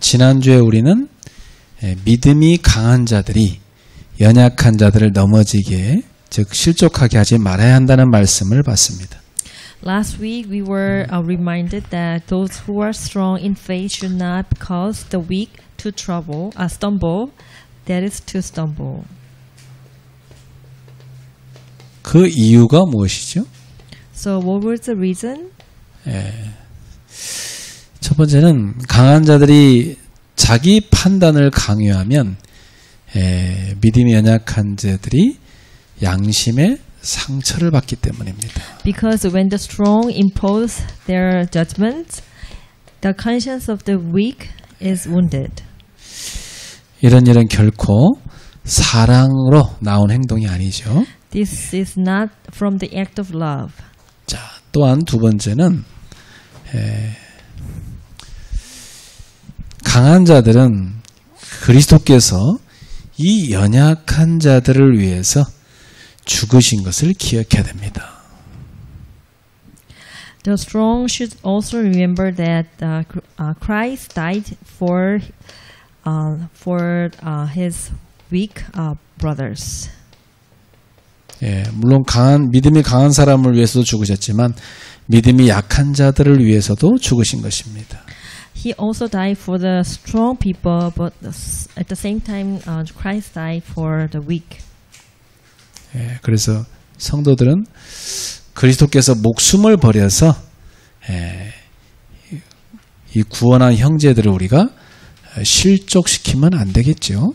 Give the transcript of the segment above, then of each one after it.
지난주에 우리는 믿음이 강한 자들이 연약한 자들을 넘어지게 즉 실족하게 하지 말아야 한다는 말씀을 봤습니다. Last week we were reminded that those who are strong in faith should not cause the weak to stumble, that is to stumble. 그 이유가 무엇이죠? So what was the reason? 첫 번째는 강한 자들이 자기 판단을 강요하면 믿음이 연약한 자들이 양심의 상처를 받기 때문입니다. Because when the strong impose their judgment, the conscience of the weak is wounded. 이런 일은 결코 사랑으로 나온 행동이 아니죠. This is not from the act of love. 자, 또한 두 번째는 강한 자들은 그리스도께서 이 연약한 자들을 위해서 죽으신 것을 기억해야 됩니다. The strong should also remember that Christ died for his weak brothers. 물론 믿음이 강한 사람을 위해서도 죽으셨지만 믿음이 약한 자들을 위해서도 죽으신 것입니다. He also died for the strong people, but at the same time, Christ died for the weak. 그래서 성도들은 그리스도께서 목숨을 버려서 이 구원한 형제들을 우리가 실족시키면 안 되겠죠.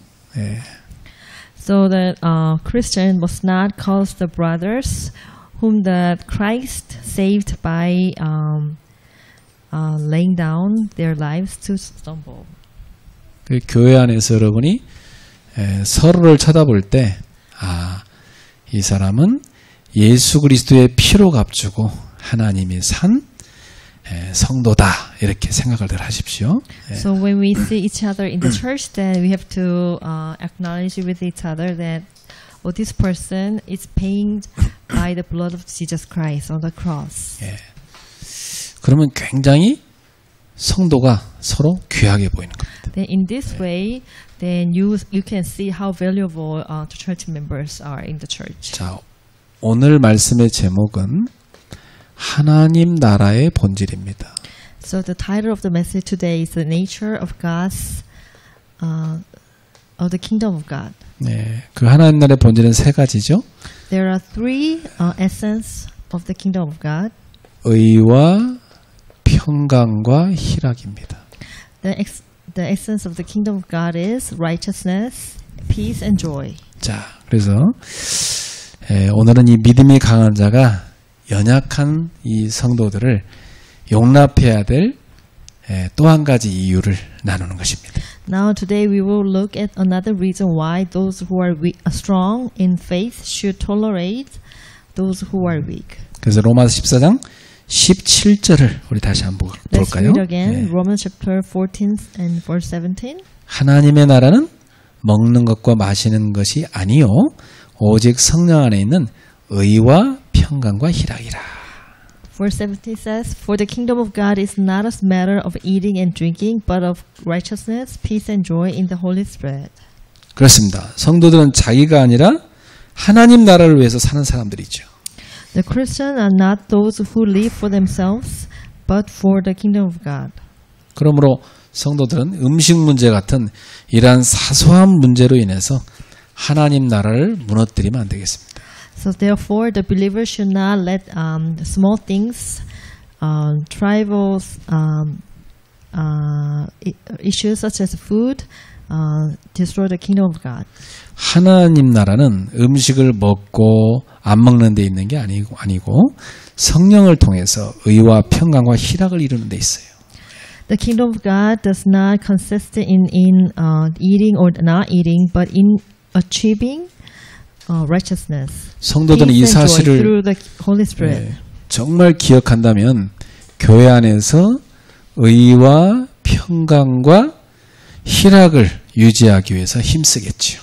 So that Christian must not cause the brothers whom the Christ saved by laying down their lives to stumble. 그 교회 안에서 여러분이 서로를 쳐다볼 때 이 사람은 예수 그리스도의 피로 값주고 하나님이 산 성도다 이렇게 생각을 늘 하십시오. So when we see each other in the church, then we have to acknowledge with each other that this person is paid by the blood of Jesus Christ on the cross. 그러면 굉장히 성도가 서로 귀하게 보이는 겁니다. Then in this way, then you can see how valuable the church members are in the church. 자, 오늘 말씀의 제목은 하나님 나라의 본질입니다. So the title of the message today is the nature of God's of the kingdom of God. 그 하나님 나라의 본질은 세 가지죠. There are three essence of the kingdom of God. 의와 평강과 희락입니다. The essence of the kingdom of God is righteousness, peace, and joy. 자, 그래서 오늘은 이 믿음이 강한 자가 연약한 이 성도들을 용납해야 될 또 한 가지 이유를 나누는 것입니다. Now today we will look at another reason why those who are strong in faith should tolerate those who are weak. 그래서 로마서 14장 17절을 우리 다시 한번 Let's 볼까요? read again. Romans chapter 14 and verse 17. 하나님의 나라는 먹는 것과 마시는 것이 아니요 오직 성령 안에 있는 의와 평강과 희락이라. Verse 17 says, For the kingdom of God is not a matter of eating and drinking, but of righteousness, peace, and joy in the Holy Spirit. 그렇습니다. 성도들은 자기가 아니라 하나님 나라를 위해서 사는 사람들이죠. The Christians are not those who live for themselves, but for the kingdom of God. 그러므로 성도들은 음식 문제 같은 이러한 사소한 문제로 인해서 하나님 나라를 무너뜨리면 안 되겠습니다. So therefore, the believers should not let small things, tribal issues such as food, destroy the kingdom of God. 하나님 나라는 음식을 먹고 안 먹는 데 있는 게 아니고 성령을 통해서 의와 평강과 희락을 이루는 데 있어요. The kingdom of God does not consist in eating or not eating, but in achieving righteousness. 성도들은 이 사실을 through the Holy Spirit. 정말 기억한다면 교회 안에서 의와 평강과 희락을 유지하기 위해서 힘쓰겠지요.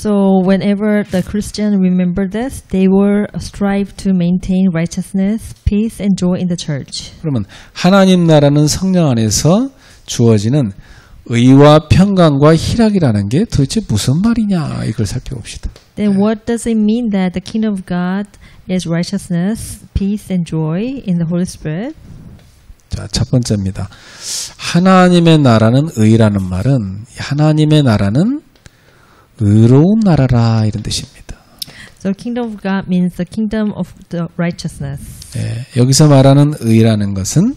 So whenever the Christian remember this, they will strive to maintain righteousness, peace, and joy in the church. 그러면 하나님 나라는 성령 안에서 주어지는 의와 평강과 희락이라는 게 도대체 무슨 말이냐 이걸 살펴봅시다. Then what does it mean that the kingdom of God is righteousness, peace, and joy in the Holy Spirit? 자, 첫 번째입니다. 하나님의 나라는 의라는 말은 하나님의 나라는 의로운 나라라 이런 뜻입니다. So kingdom of God means the kingdom of the righteousness. 여기서 말하는 의라는 것은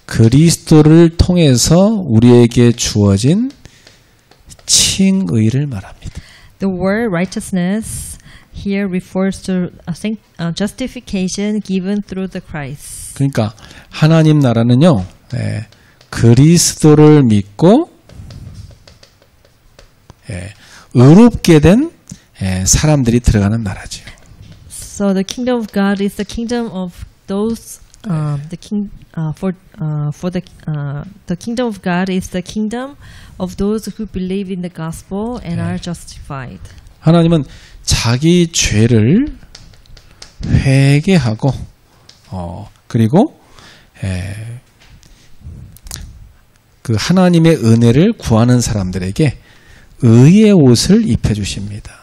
그리스도를 통해서 우리에게 주어진 칭의를 말합니다. The word righteousness here refers to justification given through the Christ. 그러니까 하나님 나라는요, 그리스도를 믿고 의롭게 된 사람들이 들어가는 나라죠. So the kingdom of God is the kingdom of those. The kingdom of God is the kingdom of those who believe in the gospel and are justified. 하나님은 자기 죄를 회개하고 그리고 그 하나님의 은혜를 구하는 사람들에게 의의 옷을 입혀 주십니다.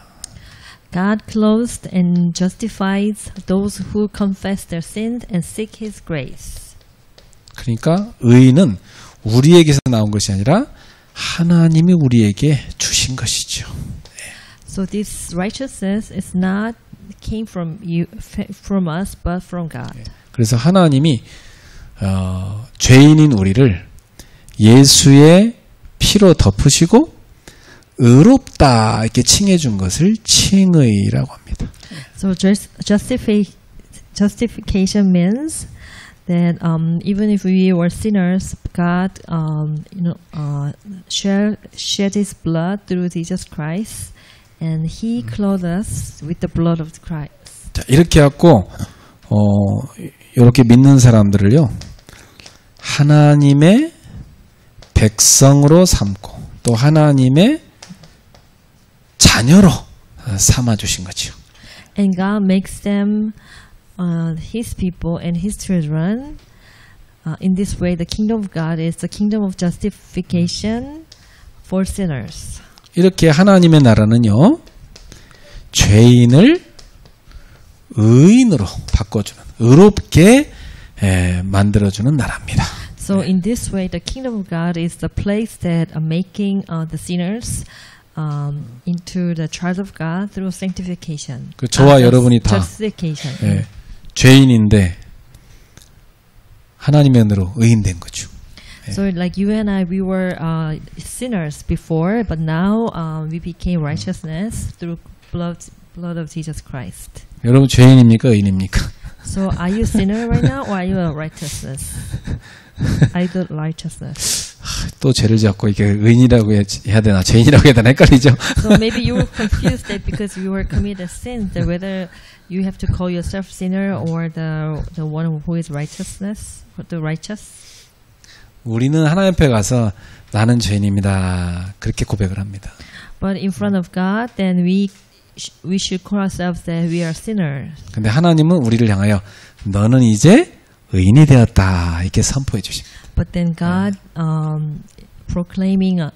God clothes and justifies those who confess their sins and seek His grace. 그러니까 의는 우리에게서 나온 것이 아니라 하나님이 우리에게 주신 것이죠. So this righteousness is not came from you, from us, but from God. 그래서 하나님이 죄인인 우리를 예수의 피로 덮으시고 의롭다 이렇게 칭해 준 것을 칭의라고 합니다. So justification means that even if we were sinners, God shed His blood through Jesus Christ, and He clothed us with the blood of Christ. 자, 이렇게 갖고 이렇게 믿는 사람들을요 하나님의 백성으로 삼고 또 하나님의 자녀로 삼아 주신 거죠. And God makes them His people and His children. In this way, the kingdom of God is the kingdom of justification for sinners. 이렇게 하나님의 나라는요, 죄인을 의인으로 바꿔주는, 의롭게 만들어주는 나라입니다. So in this way, the kingdom of God is the place that are making the sinners into the child of God through sanctification. 그 저와 여러분이 다 죄인인데 하나님의 은혜로 의인된 거죠. So like you and I, we were sinners before, but now we became righteousness through blood of Jesus Christ. 여러분 죄인입니까, 의인입니까? So are you sinner right now, or are you a righteousness? Either righteousness. 또 죄를 잡고 이게 의인이라고 해야 되나 죄인이라고 해야 되나 헷갈리죠. So maybe you were confused that because you were committed sin, that whether you have to call yourself sinner or the one who is righteousness, the righteous. 우리는 하나님 앞에 가서 나는 죄인입니다. 그렇게 고백을 합니다. But in front of God, then we should call ourselves that we are sinners. 근데 하나님은 우리를 향하여 너는 이제 의인이 되었다 이렇게 선포해 주십니다. But then God proclaiming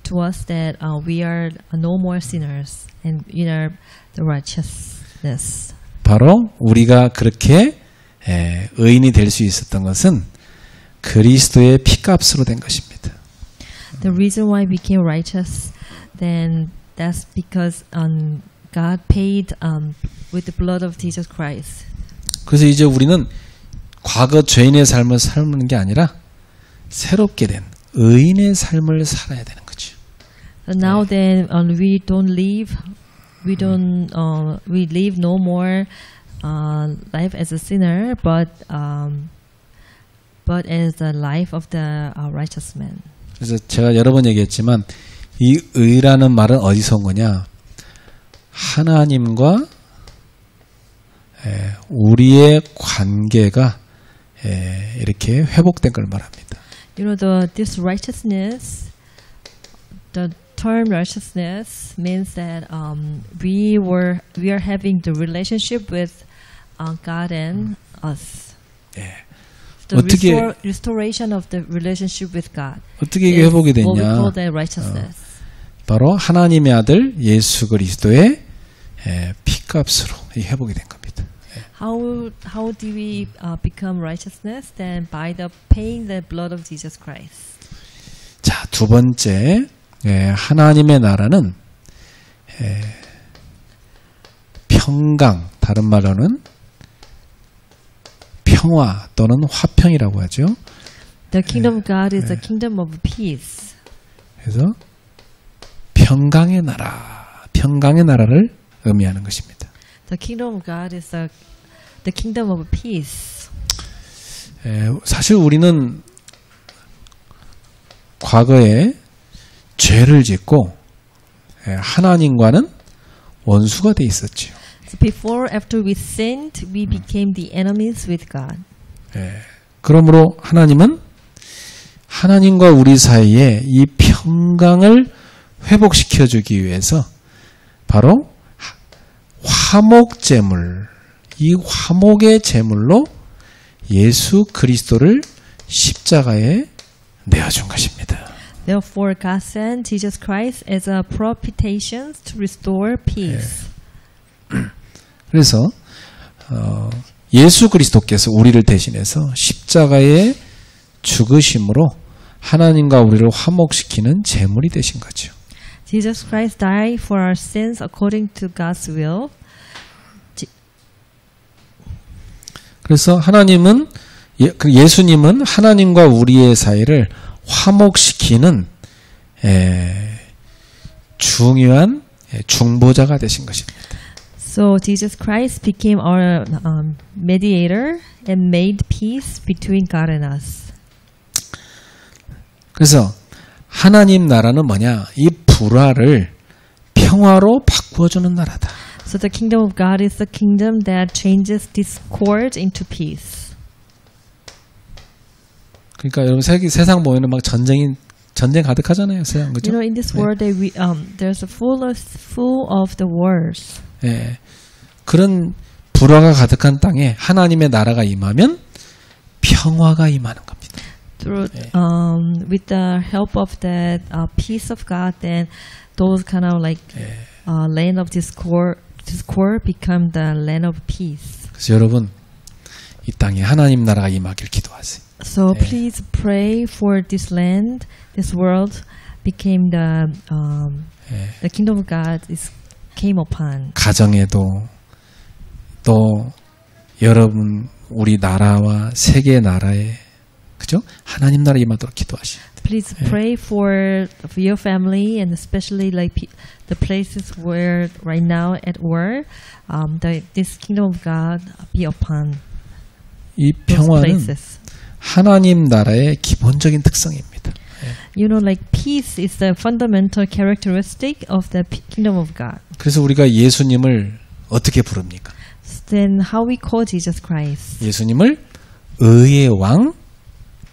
to us that we are no more sinners and we are the righteousness. 바로 우리가 그렇게 의인이 될 수 있었던 것은 그리스도의 피값으로 된 것입니다. The reason why we became righteous, then that's because God paid with the blood of Jesus Christ. 그래서 이제 우리는 과거 죄인의 삶을 살는 게 아니라 새롭게 된 의인의 삶을 살아야 되는 거죠. So now then we live no more life as a sinner, but as the life of the righteous man. 그래서 제가 여러 번 얘기했지만 이 의라는 말은 어디서 온 거냐? 하나님과 우리의 관계가 이렇게 회복된 걸 말합니다. You know, this righteousness, term righteousness means that we are having the relationship with God and us. 예. The 어떻게 restoration of the relationship with God. 어떻게 이게 회복이 What we 됐냐? call the righteousness. 바로 하나님의 아들 예수 그리스도의 피값으로 이 회복이 된 겁니다. How do we become righteousness? Then by the paying the blood of Jesus Christ. 자, 두 번째 하나님의 나라는 평강, 다른 말로는 평화 또는 화평이라고 하죠. The kingdom of God is the kingdom of peace. 그래서 평강의 나라를 의미하는 것입니다. The kingdom of God is the kingdom of peace. 사실 우리는 과거에 죄를 짓고 하나님과는 원수가 돼 있었지요. So before, after we sinned, we became the enemies with God. 그러므로 하나님은 하나님과 우리 사이에 이 평강을 회복시켜주기 위해서 바로 화목제물, 이 화목의 제물로 예수 그리스도를 십자가에 내어준 것입니다. Therefore, God sent Jesus Christ as a propitiation to restore peace. 그래서 예수 그리스도께서 우리를 대신해서 십자가에 죽으심으로 하나님과 우리를 화목시키는 제물이 되신 거죠. Jesus Christ died for our sins according to God's will. 그래서 예수님은 하나님과 우리의 사이를 화목시키는 중요한 중보자가 되신 것입니다. So Jesus Christ became our mediator and made peace between God and us. 그래서 하나님 나라는 뭐냐? 이 불화를 평화로 바꾸어주는 나라다. So the kingdom of God is the kingdom that changes discord into peace. 그러니까 여러분 세상 보면은 막 전쟁 가득하잖아요, 세상 그죠? You know, in this world, there's a full of the wars. 예, 그런 불화가 가득한 땅에 하나님의 나라가 임하면 평화가 임하는 겁니다. Through, with the help of that peace of God, then those kind of like land of discord become the land of peace. 그래서 여러분 이 땅에 하나님 나라가 임하길 기도하세요. So please pray for this land, this world became the kingdom of God came upon. 가정에도 또 여러분 우리 나라와 세계 나라에 그죠? 하나님 나라 임하도록 기도하시오. Please pray for your family and especially like the places where right now at war, this kingdom of God be upon 이 those 평화는 places. 하나님 나라의 기본적인 특성입니다. You know, like peace is the fundamental characteristic of the kingdom of God. 그래서 우리가 예수님을 어떻게 부릅니까? Then how we call Jesus Christ? 예수님을 의의 왕,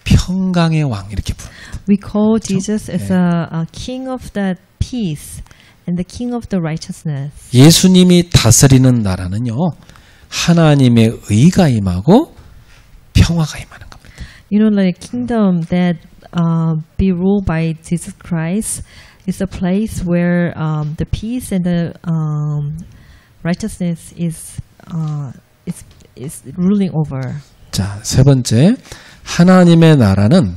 평강의 왕 이렇게 부릅니다. We call Jesus as a king of the peace and the king of the righteousness. 예수님이 다스리는 나라는요. 하나님의 의가 임하고 평화가 임하는 겁니다. You know, like kingdom that be ruled by Jesus Christ is a place where the peace and the righteousness is ruling over. 자, 세 번째 하나님의 나라는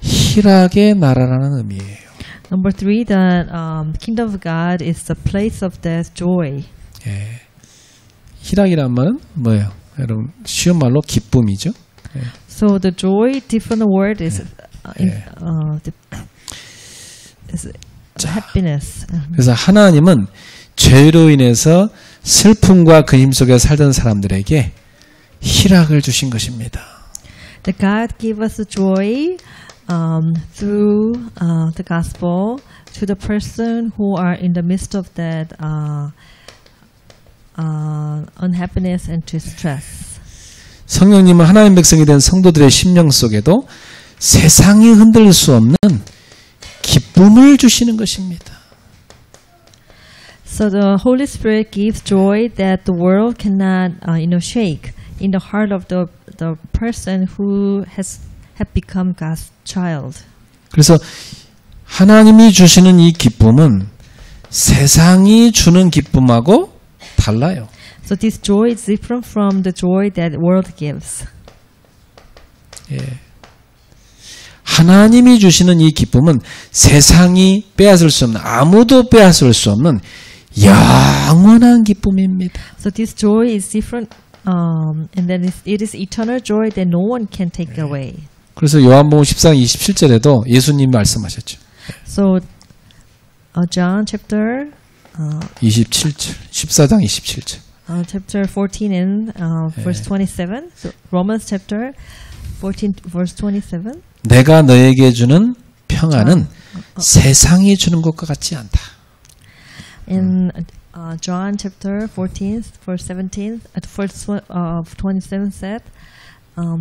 희락의 나라라는 의미예요. Number 3, the kingdom of God is the place of the joy. 예. 희락이란 말은 뭐예요? 여러분 쉬운 말로 기쁨이죠. 예. So the joy, different word is happiness. 그래서 하나님은 죄로 인해서 슬픔과 근심 속에 살던 사람들에게 희락을 주신 것입니다. The God gave us joy through the gospel to the person who are in the midst of that unhappiness and distress. 성령님은 하나님 백성이 된 성도들의 심령 속에도 세상이 흔들 수 없는 기쁨을 주시는 것입니다. So the Holy Spirit gives joy that the world cannot, shake in the heart of the person who have become God's child. 그래서 하나님이 주시는 이 기쁨은 세상이 주는 기쁨하고 달라요. So this joy is different from the joy that the world gives. 예. 하나님이 주시는 이 기쁨은 세상이 빼앗을 수 없는, 아무도 빼앗을 수 없는 영원한 기쁨입니다. So this joy is different, and then it is eternal joy that no one can take away. 그래서 요한복음 14장 27절에도 예수님이 말씀하셨죠. So John chapter 27절, 14장 27절. chapter 14 and verse 27. So Romans chapter 14 verse 27. 내가 너에게 주는 평안은 세상이 주는 것과 같지 않다. In John chapter 14 verse 17 at verse 27 said,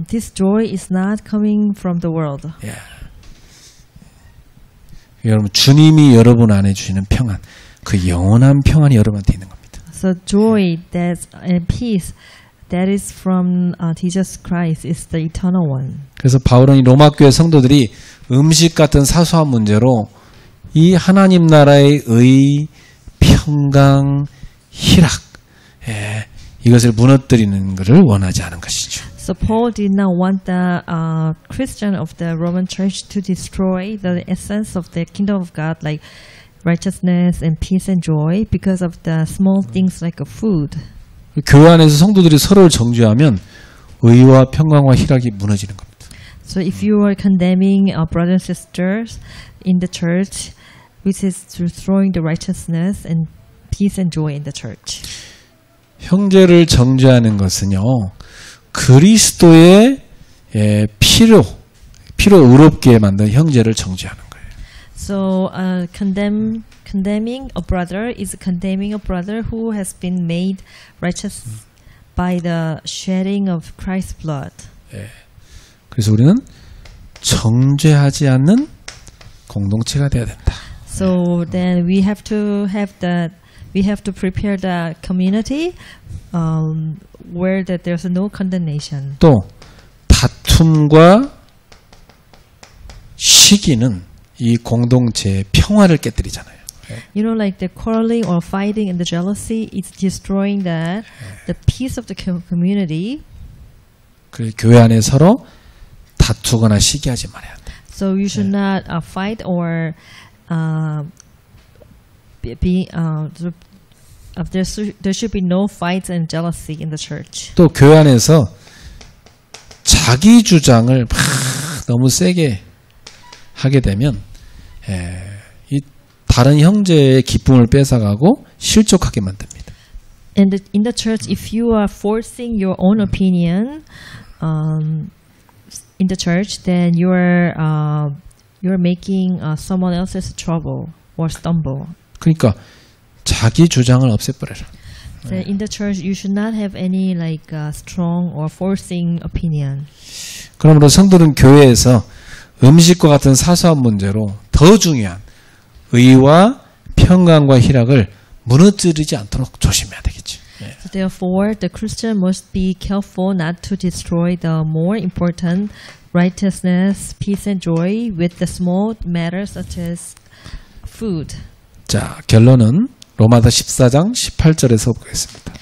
this joy is not coming from the world. 예. 여러분 주님이 여러분 안에 주시는 평안, 그 영원한 평안이 여러분한테 있는 겁니다. So joy and peace that is from Jesus Christ is the eternal one. 그래서 바울은 이 로마 교회 성도들이 음식 같은 사소한 문제로 이 하나님 나라의 의, 평강, 희락, 이것을 무너뜨리는 것을 원하지 않은 것이죠. So Paul did not want the Christian of the Roman Church to destroy the essence of the kingdom of God, like righteousness and peace and joy, because of the small things like food. 교회 안에서 성도들이 서로를 정죄하면 의와 평강과 희락이 무너지는 겁니다. So if you are condemning brothers and sisters in the church, which is destroying the righteousness and peace and joy in the church. 형제를 정죄하는 것은요, 그리스도의 피로 의롭게 만든 형제를 정죄하는 거예요. So condemning a brother is condemning a brother who has been made righteous by the shedding of Christ's blood. 그래서 우리는 정죄하지 않는 공동체가 되어야 된다. So then we have to prepare the community where that there's no condemnation. 또 다툼과 시기는 이 공동체의 평화를 깨뜨리잖아요. You know, like the quarreling or fighting and the jealousy is destroying the peace of the community. 그 교회 안에 서로 다투거나 시기하지 말아야 돼. So you should not fight or there should be no fights and jealousy in the church. 또 교회 안에서 자기 주장을 막 너무 세게 하게 되면 이 다른 형제의 기쁨을 뺏어가고 실족하게 만듭니다. And in the church, if you are forcing your own opinion in the church, then you're making someone else's trouble or stumble. 그러니까 자기 주장을 없애버려라. So in the church, you should not have any like strong or forcing opinion. 그러므로 성도는 교회에서 음식과 같은 사소한 문제로 더 중요한 의와 평강과 희락을 무너뜨리지 않도록 조심해야 되겠죠. So therefore, the Christian must be careful not to destroy the more important righteousness, peace, and joy with the small matters such as food. 자, 결론은 로마서 14장 18절에서 보겠습니다.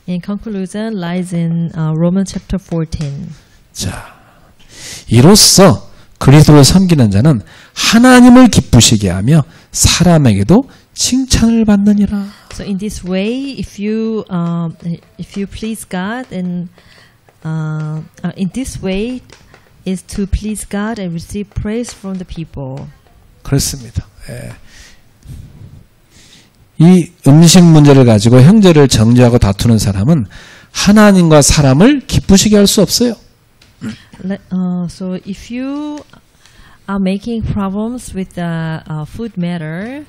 In conclusion, lies in Romans chapter 14. 자, 이로써 그리스도를 섬기는 자는 하나님을 기쁘시게 하며 사람에게도 칭찬을 받느니라. So in this way, if you please God, and in this way is to please God and receive praise from the people. 그렇습니다. 이 음식 문제를 가지고 형제를 정죄하고 다투는 사람은 하나님과 사람을 기쁘시게 할 수 없어요. So if you are making problems with the food matter,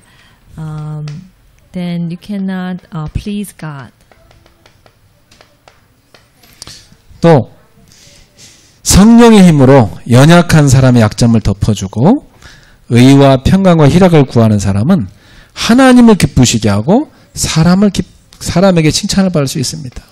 then you cannot please God. 또 성령의 힘으로 연약한 사람의 약점을 덮어주고 의와 평강과 희락을 구하는 사람은 하나님을 기쁘시게 하고 사람에게 칭찬을 받을 수 있습니다.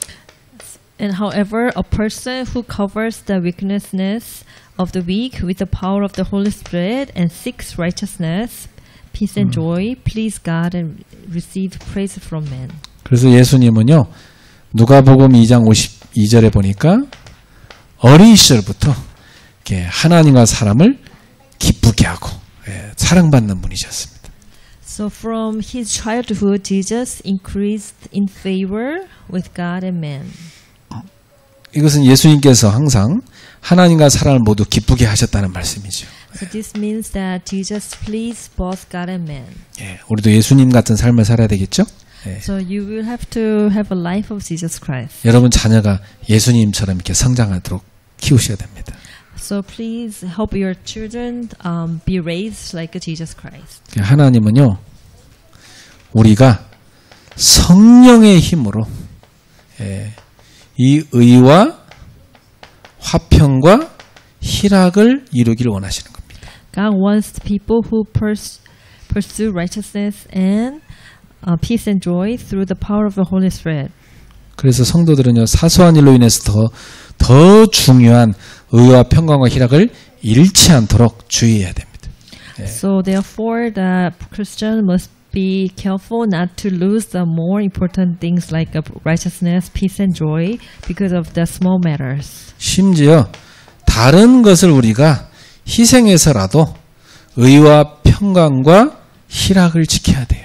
And however, a person who covers the weaknesses of the weak with the power of the Holy Spirit and seeks righteousness, peace and joy, please God and receive praise from men. 그래서 예수님은요, 누가복음 2장 52절에 보니까 어린 시절부터 이렇게 하나님과 사람을 기쁘게 하고 사랑받는 분이셨습니다. So from his childhood, Jesus increased in favor with God and man. 이것은 예수님께서 항상 하나님과 사람을 모두 기쁘게 하셨다는 말씀이죠. So this means that Jesus pleased both God and man. 우리도 예수님 같은 삶을 살아야 되겠죠? So you will have to have a life of Jesus Christ. 여러분 자녀가 예수님처럼 이렇게 성장하도록 키우셔야 됩니다. So please help your children be raised like Jesus Christ. 하나님은요, 우리가 성령의 힘으로 이 의와 화평과 희락을 이루기를 원하시는 겁니다. God wants people who pursue righteousness and peace and joy through the power of the Holy Spirit. 그래서 성도들은요, 사소한 일로 인해서 더 중요한 의와 평강과 희락을 잃지 않도록 주의해야 됩니다. So therefore, the Christian must be careful not to lose the more important things like righteousness, peace, and joy because of the small matters. 심지어 다른 것을 우리가 희생해서라도 의와 평강과 희락을 지켜야 돼요.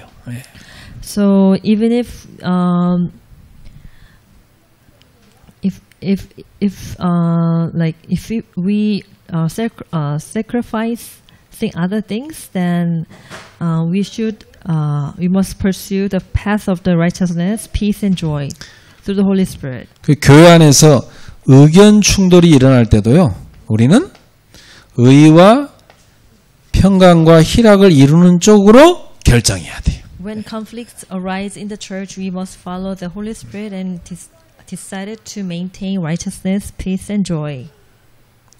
So even if we sacrifice other things, then we must pursue the path of the righteousness, peace, and joy through the Holy Spirit. 그 교회 안에서 의견 충돌이 일어날 때도요, 우리는 의와 평강과 희락을 이루는 쪽으로 결정해야 돼요. When conflicts arise in the church, we must follow the Holy Spirit and decided to maintain righteousness, peace, and joy.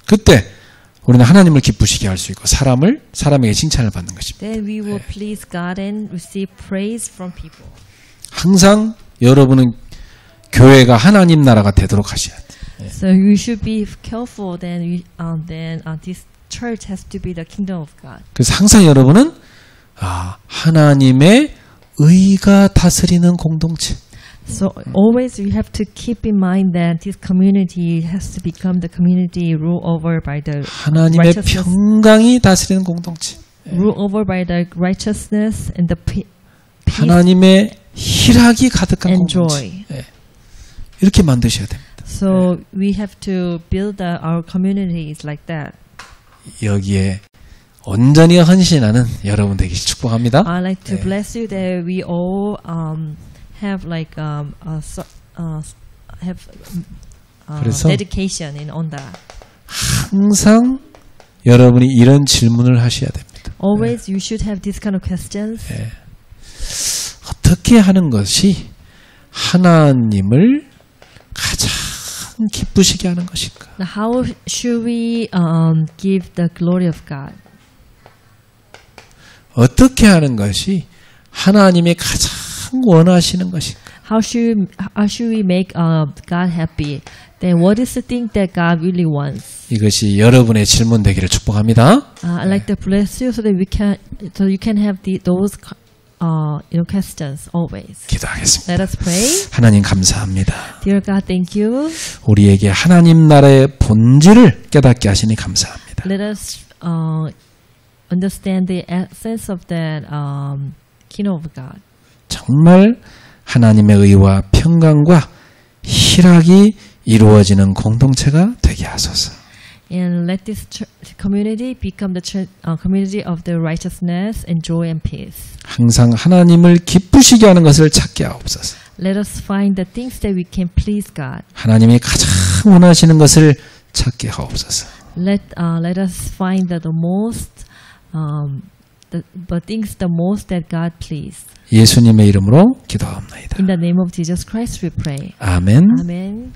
그때 우리는 하나님을 기쁘시게 할 수 있고 사람에게 칭찬을 받는 것입니다. Then we will please God and receive praise from people. 항상 여러분은 교회가 하나님 나라가 되도록 하셔야 돼요. So you should be careful. Then this church has to be the kingdom of God. 그래서 항상 여러분은 하나님의 의가 다스리는 공동체. So always you have to keep in mind that this community has to become the community ruled over by the 하나님의 평강이 다스리는 공동체. Ruled over by the righteousness and the peace 하나님의 희락이 가득한 and 공동체. joy. 이렇게 만드셔야 됩니다. So we have to build our communities like that. 여기에 온전히 헌신하는 여러분 되기 축복합니다. I like to bless you that we all have dedication on that. 항상 여러분이 이런 질문을 하셔야 됩니다. Always you should have this kind of questions. 어떻게 하는 것이 하나님을 가장 기쁘시게 하는 것일까? How should we give the glory of God? 어떻게 하는 것이 하나님이 가장 원하시는 것일까? How should we make God happy? Then what is the thing that God really wants? 이것이 여러분의 질문 되기를 축복합니다. I'd like to bless you so that you can have those questions always. 기도하겠습니다. Let us pray. 하나님 감사합니다. Dear God, thank you. 우리에게 하나님 나라의 본질을 깨닫게 하시니 감사합니다. Let us understand the essence of that kingdom of God. 정말 하나님의 의와 평강과 희락이 이루어지는 공동체가 되게 하소서. And let this community become the community of the righteousness and joy and peace. 항상 하나님을 기쁘시게 하는 것을 찾게 하옵소서. Let us find the things that we can please God. 하나님이 가장 원하시는 것을 찾게 하옵소서. Let us find the most things the most that God please. 예수님의 이름으로 기도합니다. In the name of Jesus Christ we pray. 아멘. Amen.